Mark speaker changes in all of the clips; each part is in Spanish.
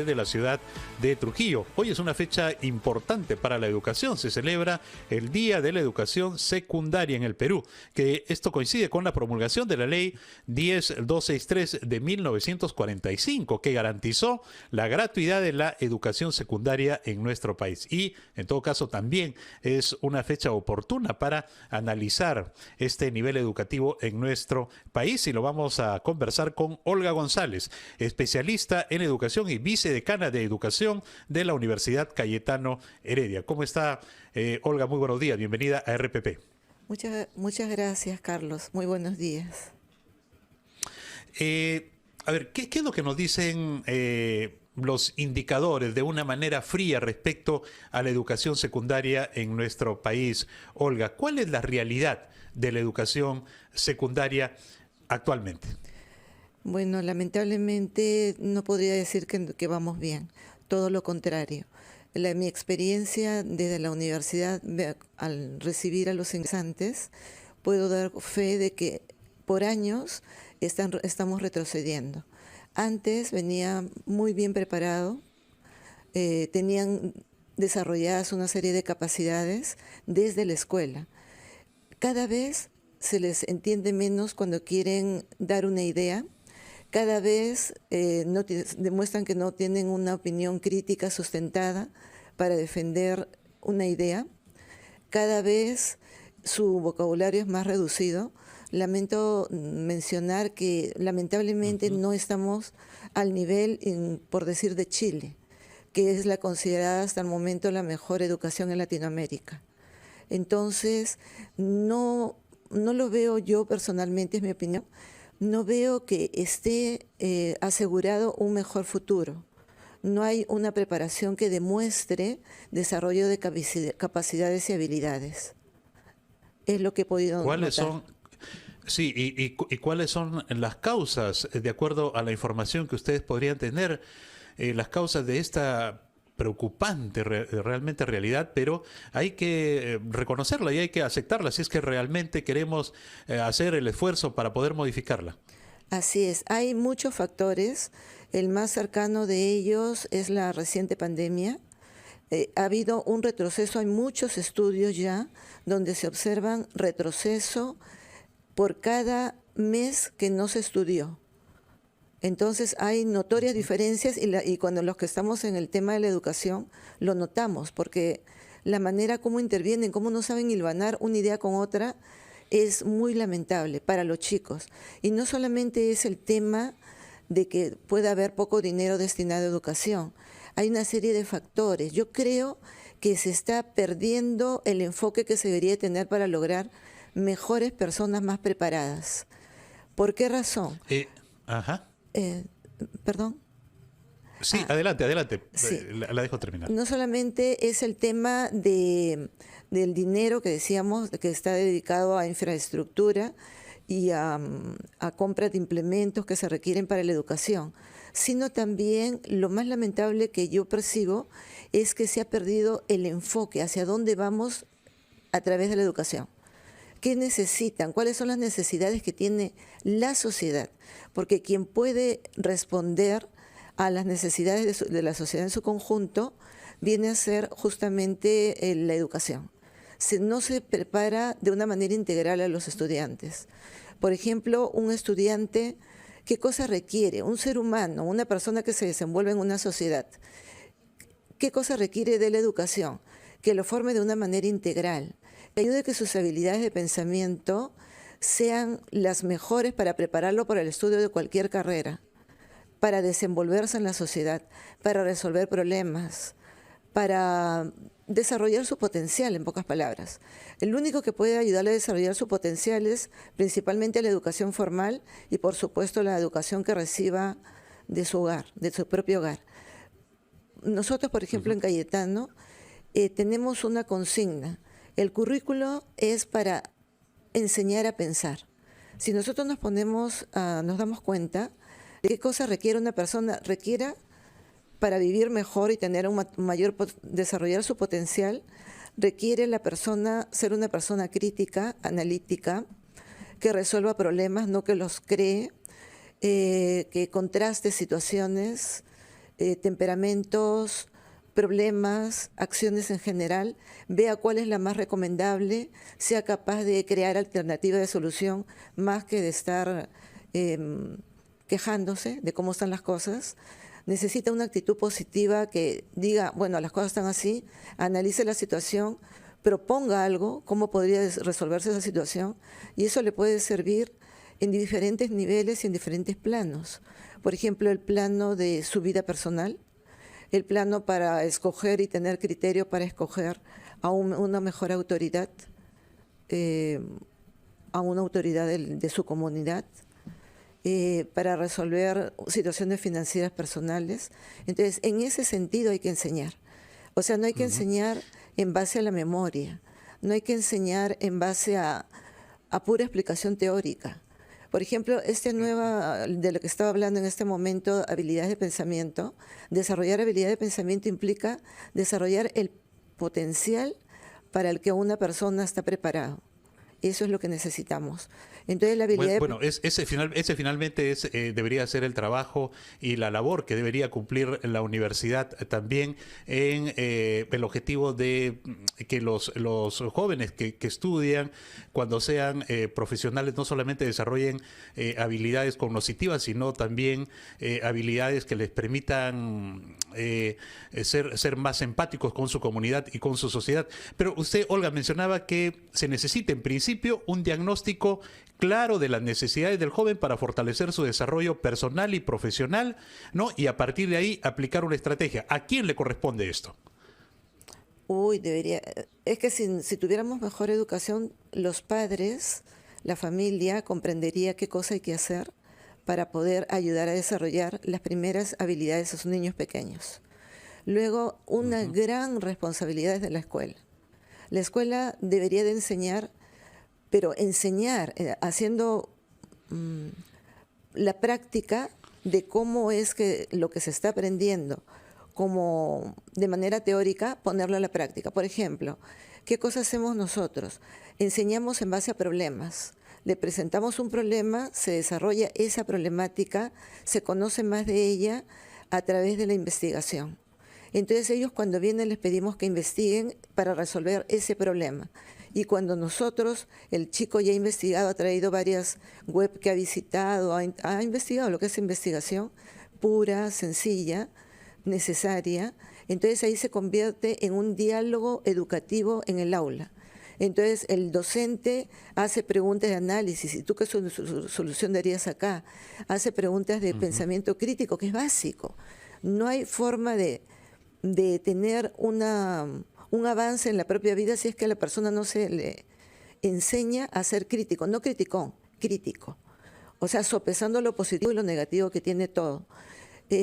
Speaker 1: de la ciudad de Trujillo. Hoy es una fecha importante para la educación. Se celebra el Día de la Educación Secundaria en el Perú, que esto coincide con la promulgación de la Ley 10263 de 1945, que garantizó la gratuidad de la educación secundaria en nuestro país. Y, en todo caso, también es una fecha oportuna para analizar este nivel educativo en nuestro país. Y lo vamos a conversar con Olga González, especialista en educación y vicedecana de Educación de la Universidad Cayetano Heredia. ¿Cómo está, Olga? Muy buenos días. Bienvenida a RPP.
Speaker 2: Muchas gracias, Carlos. Muy buenos días.
Speaker 1: A ver, ¿qué es lo que nos dicen los indicadores de una manera fría respecto a la educación secundaria en nuestro país? Olga, ¿cuál es la realidad de la educación secundaria actualmente?
Speaker 2: Bueno, lamentablemente no podría decir que vamos bien, todo lo contrario. Mi experiencia desde la universidad, al recibir a los ingresantes, puedo dar fe de que por años estamos retrocediendo. Antes venía muy bien preparado, tenían desarrolladas una serie de capacidades desde la escuela. Cada vez se les entiende menos cuando quieren dar una idea. Cada vez demuestran que no tienen una opinión crítica sustentada para defender una idea. Cada vez su vocabulario es más reducido. Lamento mencionar que lamentablemente no estamos al nivel, por decir, de Chile, que es la considerada hasta el momento la mejor educación en Latinoamérica. Entonces, no lo veo yo personalmente, es mi opinión. No veo que esté asegurado un mejor futuro. No hay una preparación que demuestre desarrollo de capacidades y habilidades. Es lo que he podido notar.
Speaker 1: Sí, y cuáles son las causas, de acuerdo a la información que ustedes podrían tener, las causas de esta preocupante realmente realidad, pero hay que reconocerla y hay que aceptarla si es que realmente queremos hacer el esfuerzo para poder modificarla.
Speaker 2: Así es, hay muchos factores. El más cercano de ellos es la reciente pandemia. Ha habido un retroceso, hay muchos estudios ya donde se observan retroceso por cada mes que no se estudió. Entonces hay notorias diferencias y cuando los que estamos en el tema de la educación lo notamos, porque la manera como intervienen, cómo no saben hilvanar una idea con otra, es muy lamentable para los chicos. Y no solamente es el tema de que pueda haber poco dinero destinado a educación, hay una serie de factores. Yo creo que se está perdiendo el enfoque que se debería tener para lograr mejores personas más preparadas. ¿Por qué razón? ¿Perdón?
Speaker 1: Sí, adelante.
Speaker 2: Sí.
Speaker 1: La dejo terminar.
Speaker 2: No solamente es el tema del dinero que decíamos, que está dedicado a infraestructura y a compra de implementos que se requieren para la educación, sino también lo más lamentable que yo percibo es que se ha perdido el enfoque hacia dónde vamos a través de la educación. ¿Qué necesitan? ¿Cuáles son las necesidades que tiene la sociedad? Porque quien puede responder a las necesidades de la sociedad en su conjunto viene a ser justamente la educación. No se prepara de una manera integral a los estudiantes. Por ejemplo, un estudiante, ¿qué cosa requiere? Un ser humano, una persona que se desenvuelve en una sociedad. ¿Qué cosa requiere de la educación? Que lo forme de una manera integral, que ayude a que sus habilidades de pensamiento sean las mejores para prepararlo para el estudio de cualquier carrera, para desenvolverse en la sociedad, para resolver problemas, para desarrollar su potencial, en pocas palabras. El único que puede ayudarle a desarrollar su potencial es principalmente la educación formal y, por supuesto, la educación que reciba de su hogar, de su propio hogar. Nosotros, por ejemplo, en Cayetano, tenemos una consigna. El currículo es para enseñar a pensar. Si nosotros nos damos cuenta de qué cosa requiere una persona, para vivir mejor y tener desarrollar su potencial, requiere la persona ser una persona crítica, analítica, que resuelva problemas, no que los cree, que contraste situaciones, temperamentos, problemas, acciones en general, vea cuál es la más recomendable, sea capaz de crear alternativas de solución más que de estar quejándose de cómo están las cosas. Necesita una actitud positiva que diga, bueno, las cosas están así, analice la situación, proponga algo, cómo podría resolverse esa situación, y eso le puede servir en diferentes niveles y en diferentes planos. Por ejemplo, el plano de su vida personal, el plano para escoger y tener criterio para escoger a una mejor autoridad, a una autoridad de su comunidad, para resolver situaciones financieras personales. Entonces, en ese sentido hay que enseñar. O sea, no hay que enseñar en base a la memoria, no hay que enseñar en base a pura explicación teórica. Por ejemplo, de lo que estaba hablando en este momento, habilidades de pensamiento, desarrollar habilidades de pensamiento implica desarrollar el potencial para el que una persona está preparado. Eso es lo que necesitamos. Entonces, la habilidad
Speaker 1: ese finalmente debería ser el trabajo y la labor que debería cumplir la universidad también en el objetivo de que los jóvenes que estudian, cuando sean profesionales, no solamente desarrollen habilidades cognitivas, sino también habilidades que les permitan ser más empáticos con su comunidad y con su sociedad. Pero usted, Olga, mencionaba que se necesita en principio un diagnóstico claro de las necesidades del joven para fortalecer su desarrollo personal y profesional, ¿no? Y a partir de ahí aplicar una estrategia. ¿A quién le corresponde esto?
Speaker 2: Es que si tuviéramos mejor educación, los padres, la familia, comprendería qué cosa hay que hacer para poder ayudar a desarrollar las primeras habilidades de sus niños pequeños. Luego, una gran responsabilidad es de la escuela. La escuela debería de enseñar, pero enseñar haciendo la práctica de cómo es que lo que se está aprendiendo, como de manera teórica, ponerlo a la práctica. Por ejemplo, ¿qué cosas hacemos nosotros? Enseñamos en base a problemas. Le presentamos un problema, se desarrolla esa problemática, se conoce más de ella a través de la investigación. Entonces ellos, cuando vienen, les pedimos que investiguen para resolver ese problema. Y cuando nosotros, el chico ya ha investigado, ha traído varias web que ha visitado, ha investigado lo que es investigación pura, sencilla, necesaria, entonces ahí se convierte en un diálogo educativo en el aula. Entonces el docente hace preguntas de análisis, ¿y tú qué solución darías acá? Hace preguntas de pensamiento crítico, que es básico. No hay forma de tener un avance en la propia vida si es que a la persona no se le enseña a ser crítico, no criticón, crítico. O sea, sopesando lo positivo y lo negativo que tiene todo.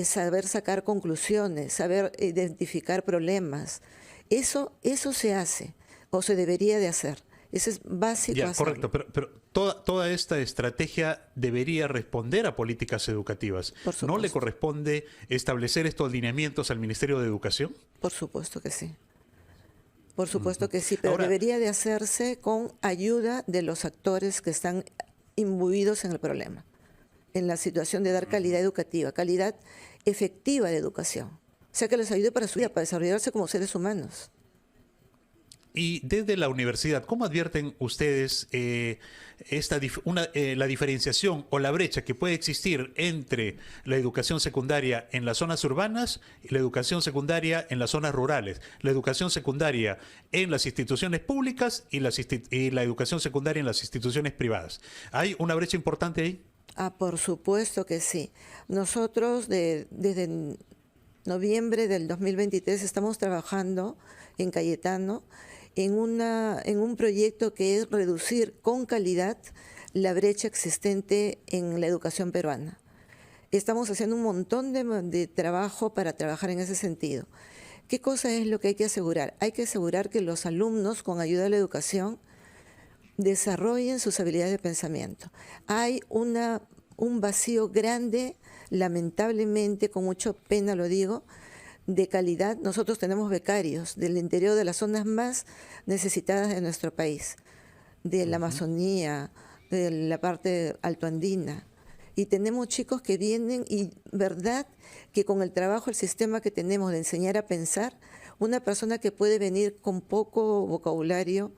Speaker 2: Saber sacar conclusiones, saber identificar problemas. Eso se hace o se debería de hacer. Eso es básico.
Speaker 1: Ya, correcto, pero toda esta estrategia debería responder a políticas educativas. ¿No le corresponde establecer estos lineamientos al Ministerio de Educación?
Speaker 2: Por supuesto que sí. Por supuesto que sí, pero ahora, debería de hacerse con ayuda de los actores que están imbuidos en el problema, en la situación de dar calidad educativa, calidad efectiva de educación. O sea, que les ayude para su vida, para desarrollarse como seres humanos.
Speaker 1: Y desde la universidad, ¿cómo advierten ustedes la diferenciación o la brecha que puede existir entre la educación secundaria en las zonas urbanas y la educación secundaria en las zonas rurales? La educación secundaria en las instituciones públicas y la educación secundaria en las instituciones privadas. ¿Hay una brecha importante ahí?
Speaker 2: Por supuesto que sí. Nosotros desde noviembre del 2023 estamos trabajando en Cayetano en un proyecto que es reducir con calidad la brecha existente en la educación peruana. Estamos haciendo un montón de trabajo para trabajar en ese sentido. ¿Qué cosa es lo que hay que asegurar? Hay que asegurar que los alumnos, con ayuda de la educación, desarrollen sus habilidades de pensamiento. Hay un vacío grande, lamentablemente, con mucha pena lo digo, de calidad. Nosotros tenemos becarios del interior de las zonas más necesitadas de nuestro país, de la Amazonía, de la parte altoandina. Y tenemos chicos que vienen y verdad que con el trabajo, el sistema que tenemos de enseñar a pensar, una persona que puede venir con poco vocabulario,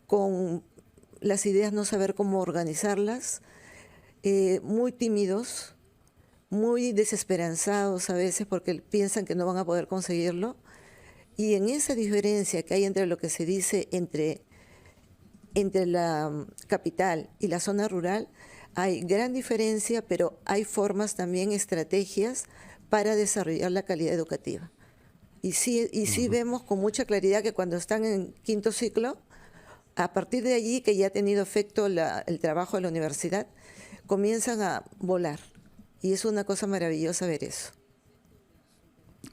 Speaker 2: con las ideas no saber cómo organizarlas, muy tímidos, muy desesperanzados a veces porque piensan que no van a poder conseguirlo. Y en esa diferencia que hay entre lo que se dice entre la capital y la zona rural, hay gran diferencia, pero hay formas también, estrategias para desarrollar la calidad educativa. Y sí vemos con mucha claridad que cuando están en quinto ciclo, a partir de allí, que ya ha tenido efecto el trabajo de la universidad, comienzan a volar. Y es una cosa maravillosa ver eso.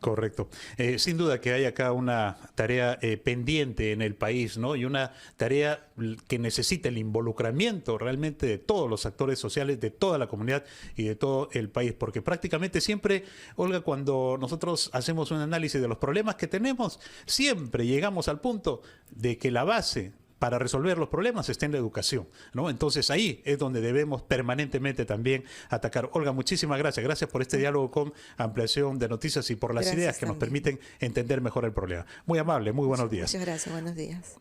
Speaker 1: Correcto. Sin duda que hay acá una tarea pendiente en el país, ¿no? Y una tarea que necesita el involucramiento realmente de todos los actores sociales, de toda la comunidad y de todo el país. Porque prácticamente siempre, Olga, cuando nosotros hacemos un análisis de los problemas que tenemos, siempre llegamos al punto de que la base para resolver los problemas está en la educación, ¿no? Entonces ahí es donde debemos permanentemente también atacar. Olga, muchísimas gracias. Gracias por este diálogo con Ampliación de Noticias y por las ideas que nos permiten entender mejor el problema. Muy amable, muy buenos días.
Speaker 2: Muchas gracias, buenos días.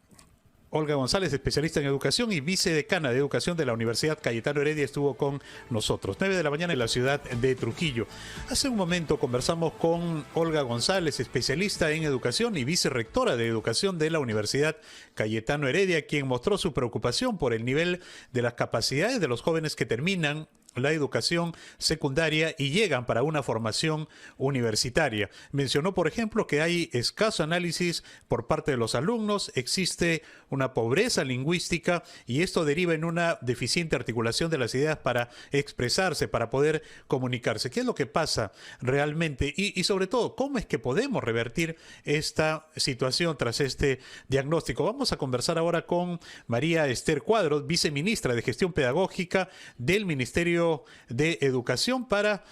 Speaker 1: Olga González, especialista en educación y vicedecana de educación de la Universidad Cayetano Heredia, estuvo con nosotros. 9 de la mañana en la ciudad de Trujillo. Hace un momento conversamos con Olga González, especialista en educación y vicerrectora de educación de la Universidad Cayetano Heredia, quien mostró su preocupación por el nivel de las capacidades de los jóvenes que terminan la educación secundaria y llegan para una formación universitaria. Mencionó, por ejemplo, que hay escaso análisis por parte de los alumnos, existe una pobreza lingüística y esto deriva en una deficiente articulación de las ideas para expresarse, para poder comunicarse. ¿Qué es lo que pasa realmente? Y sobre todo, ¿cómo es que podemos revertir esta situación tras este diagnóstico? Vamos a conversar ahora con María Esther Cuadros, viceministra de Gestión Pedagógica del Ministerio de Educación, para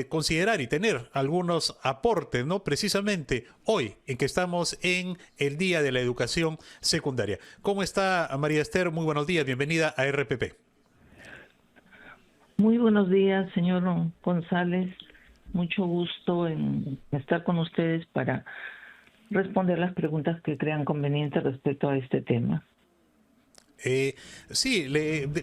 Speaker 1: considerar y tener algunos aportes, ¿no? Precisamente hoy, en que estamos en el Día de la Educación Secundaria. ¿Cómo está, María Esther? Muy buenos días, bienvenida a RPP.
Speaker 3: Muy buenos días, señor González. Mucho gusto en estar con ustedes para responder las preguntas que crean convenientes respecto a este tema.
Speaker 1: Sí,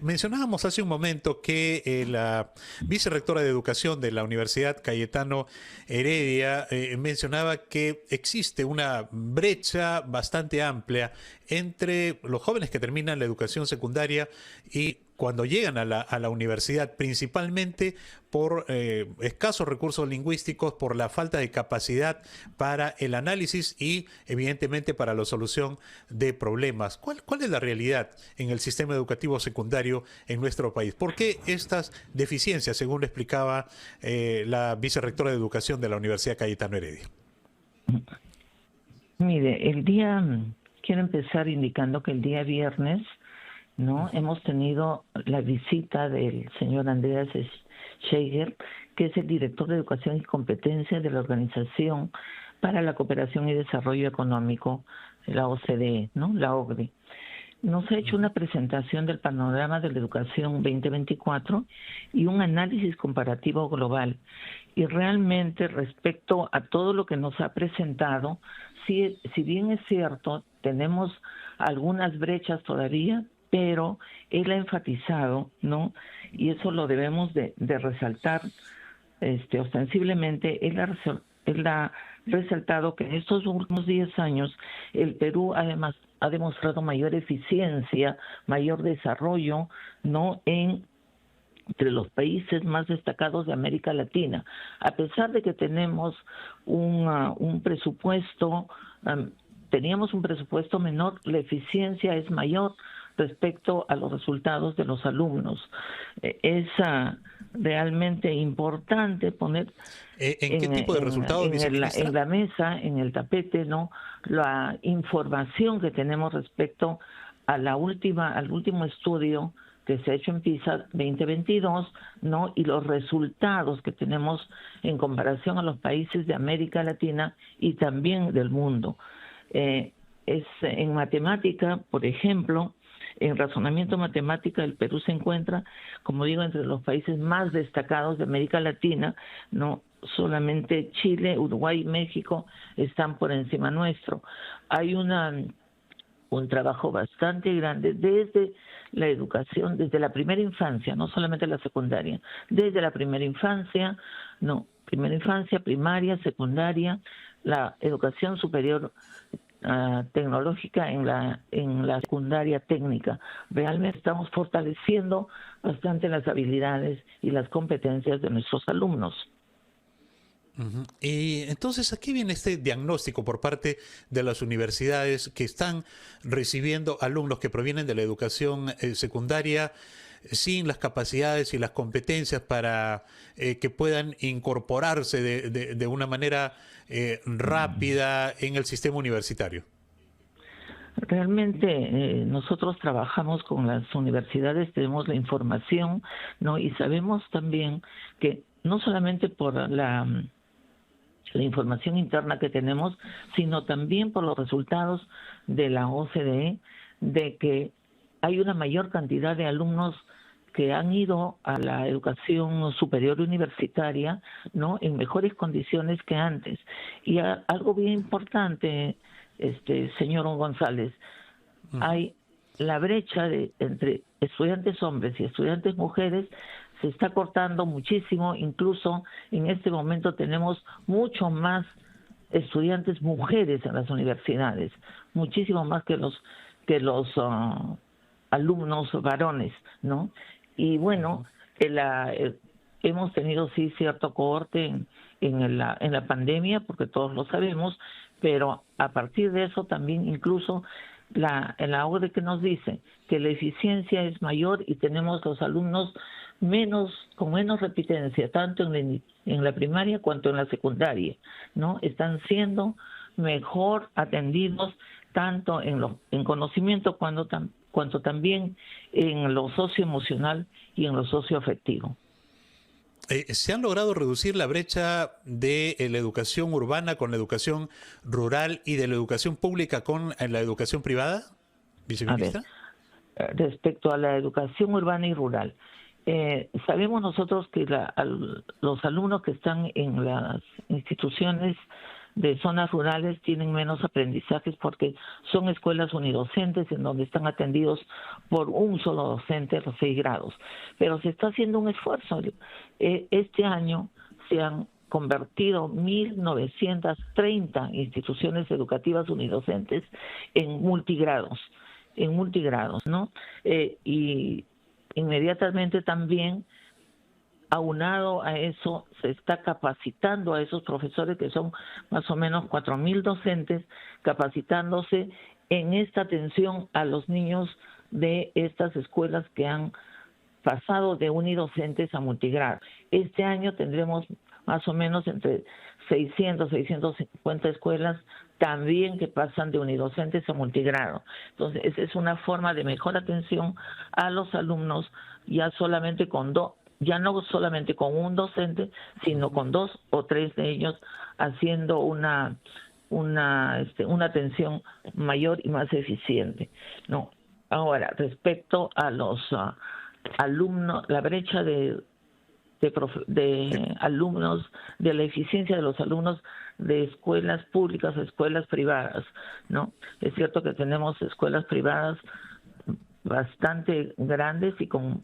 Speaker 1: mencionábamos hace un momento que la vicerrectora de Educación de la Universidad Cayetano Heredia mencionaba que existe una brecha bastante amplia entre los jóvenes que terminan la educación secundaria y cuando llegan a la universidad, principalmente por escasos recursos lingüísticos, por la falta de capacidad para el análisis y, evidentemente, para la solución de problemas. ¿Cuál es la realidad en el sistema educativo secundario en nuestro país? ¿Por qué estas deficiencias, según lo explicaba la vicerrectora de Educación de la Universidad Cayetano Heredia?
Speaker 3: Mire, quiero empezar indicando que el día viernes, ¿no? Hemos tenido la visita del señor Andreas Scheiger, que es el director de Educación y Competencia de la Organización para la Cooperación y Desarrollo Económico, la OCDE, ¿no? La OCDE. Nos ha hecho una presentación del panorama de la educación 2024 y un análisis comparativo global. Y realmente, respecto a todo lo que nos ha presentado, si bien es cierto, tenemos algunas brechas todavía, pero él ha enfatizado, ¿no? Y eso lo debemos de resaltar ostensiblemente. Él ha resaltado que en estos últimos 10 años el Perú además ha demostrado mayor eficiencia, mayor desarrollo, ¿no? Entre los países más destacados de América Latina. A pesar de que tenemos un presupuesto, teníamos un presupuesto menor, la eficiencia es mayor respecto a los resultados de los alumnos. Es realmente importante poner
Speaker 1: ¿En qué tipo de resultados, viceministra?
Speaker 3: En la mesa, en el tapete, ¿no? La información que tenemos respecto a al último estudio que se ha hecho en PISA 2022, ¿no? Y los resultados que tenemos en comparación a los países de América Latina y también del mundo. En matemática, por ejemplo, En razonamiento matemática, el Perú se encuentra, como digo, entre los países más destacados de América Latina, no solamente Chile, Uruguay y México están por encima nuestro. Hay un trabajo bastante grande desde la educación, desde la primera infancia, no solamente la secundaria, desde la primera infancia, primaria, secundaria, la educación superior tecnológica en la secundaria técnica. Realmente estamos fortaleciendo bastante las habilidades y las competencias de nuestros alumnos.
Speaker 1: Y entonces aquí viene este diagnóstico por parte de las universidades que están recibiendo alumnos que provienen de la educación secundaria sin las capacidades y las competencias para que puedan incorporarse de una manera rápida en el sistema universitario.
Speaker 3: Realmente nosotros trabajamos con las universidades, tenemos la información, ¿no? Y sabemos también que no solamente por la información interna que tenemos, sino también por los resultados de la OCDE, de que hay una mayor cantidad de alumnos que han ido a la educación superior universitaria, ¿no?, en mejores condiciones que antes. Y algo bien importante, señor González, hay la brecha entre estudiantes hombres y estudiantes mujeres se está cortando muchísimo. Incluso en este momento tenemos mucho más estudiantes mujeres en las universidades, muchísimo más que los alumnos varones, ¿no? Y bueno, hemos tenido sí cierto cohorte en la pandemia, porque todos lo sabemos, pero a partir de eso también incluso en la OCDE que nos dice que la eficiencia es mayor y tenemos los alumnos con menos repitencia, tanto en la primaria cuanto en la secundaria, ¿no? Están siendo mejor atendidos tanto en conocimiento cuanto también en lo socioemocional y en lo socioafectivo.
Speaker 1: ¿Se han logrado reducir la brecha de la educación urbana con la educación rural y de la educación pública con la educación privada, viceministra?
Speaker 3: A ver, respecto a la educación urbana y rural, sabemos nosotros que los alumnos que están en las instituciones de zonas rurales tienen menos aprendizajes porque son escuelas unidocentes en donde están atendidos por un solo docente los 6 grados. Pero se está haciendo un esfuerzo. Este año se han convertido 1.930 instituciones educativas unidocentes en multigrados, ¿no? Y inmediatamente también, aunado a eso, se está capacitando a esos profesores, que son más o menos 4.000 docentes, capacitándose en esta atención a los niños de estas escuelas que han pasado de unidocentes a multigrado. Este año tendremos más o menos entre 600, 650 escuelas también que pasan de unidocentes a multigrado. Entonces, esa es una forma de mejor atención a los alumnos, ya no solamente con un docente, sino con 2 o 3 de ellos, haciendo una atención mayor y más eficiente, ¿no? Ahora, respecto a los alumnos, la brecha de alumnos, de la eficiencia de los alumnos de escuelas públicas a escuelas privadas, ¿no? Es cierto que tenemos escuelas privadas bastante grandes y con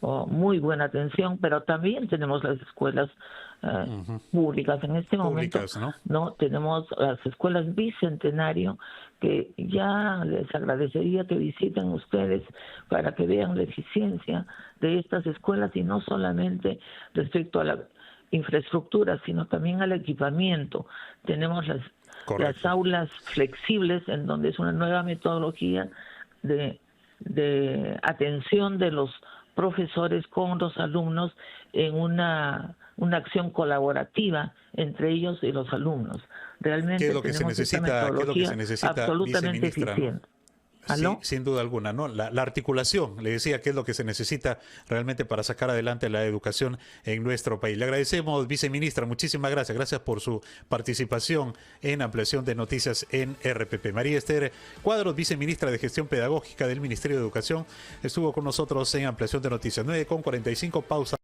Speaker 3: muy buena atención, pero también tenemos las escuelas públicas. En este momento, ¿no? Tenemos las escuelas Bicentenario, que ya les agradecería que visiten ustedes para que vean la eficiencia de estas escuelas, y no solamente respecto a la infraestructura, sino también al equipamiento. Tenemos las aulas flexibles, en donde es una nueva metodología de atención de los profesores con los alumnos en una acción colaborativa entre ellos y los alumnos. Realmente
Speaker 1: ¿Qué es lo que se necesita,
Speaker 3: absolutamente eficiente. ¿Aló?
Speaker 1: Sí, sin duda alguna, ¿no? La articulación, le decía, que es lo que se necesita realmente para sacar adelante la educación en nuestro país. Le agradecemos, viceministra, muchísimas gracias. Gracias por su participación en Ampliación de Noticias en RPP. María Esther Cuadros, viceministra de Gestión Pedagógica del Ministerio de Educación, estuvo con nosotros en Ampliación de Noticias. 9:45, pausa.